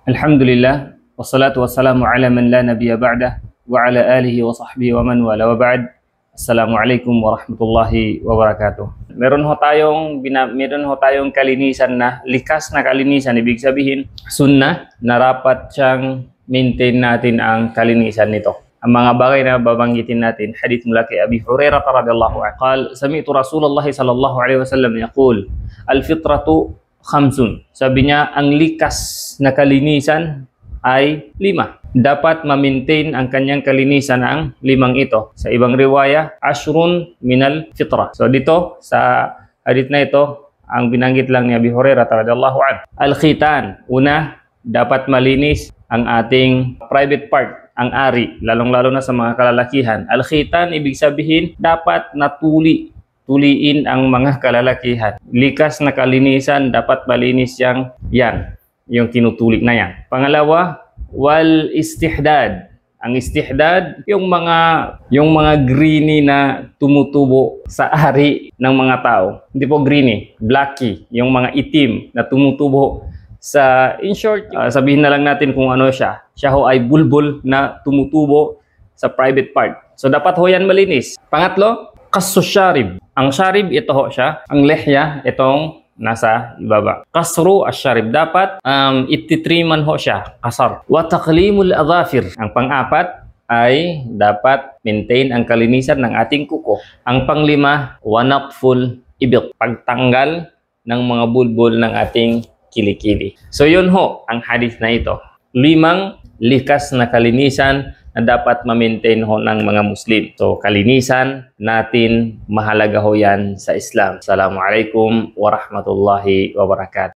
Alhamdulillah, wassalatu wassalamu ala man la nabiyya ba'dah wa ala alihi wa sahbihi wa man wala wa ba'd. Assalamualaikum warahmatullahi wabarakatuh. Meron ho tayong kalinisan na likas na kalinisan, ibig sabihin sunnah na dapat siyang maintain natin ang kalinisan nito. Ang mga bagay na babanggitin natin, hadith mula kay Abi Hurairah radhiyallahu anhu. Qal sami'tu Rasulullah sallallahu alaihi wasallam yaqul, al-fitratu khamsun. Sabi niya, ang likas na kalinisan ay 5. Dapat ma-maintain ang kanyang kalinisan ng 5 ito. Sa ibang riwaya, ashrun minal fitra. So dito, sa hadith na ito, ang binanggit lang ni Abi Hurairah radhiyallahu anhu. Al-khitan. Una, dapat malinis ang ating private part, ang ari, lalong-lalo na sa mga kalalakihan. Al-khitan, ibig sabihin, dapat tuliin ang mga kalalakihan. Likas na kalinisan, dapat malinis yung tinutulik na yan. Pangalawa, wal istihdad. Ang istihdad, yung mga greeny na tumutubo sa ari ng mga tao. Hindi po greeny, blacky, yung mga itim na tumutubo sa, in short, sabihin na lang natin kung ano siya. Siya ho ay bulbul na tumutubo sa private part. So dapat ho yan malinis. Pangatlo, kassu syarib. Ang syarib, ito ho siya. Ang lihya, itong nasa ibaba. Kasru asyarib. Dapat ititriman ho siya. Kasar. Wa taqlimul adhafir. Ang pang-apat ay dapat maintain ang kalinisan ng ating kuko. Ang panglima, wa naqful ibit. Pagtanggal ng mga bulbul ng ating kilikili. So yun ho, ang hadith na ito. 5 likas na kalinisan na dapat ma-maintain ho ng mga Muslim. So, kalinisan natin, mahalaga ho yan sa Islam. Assalamualaikum warahmatullahi wabarakatuh.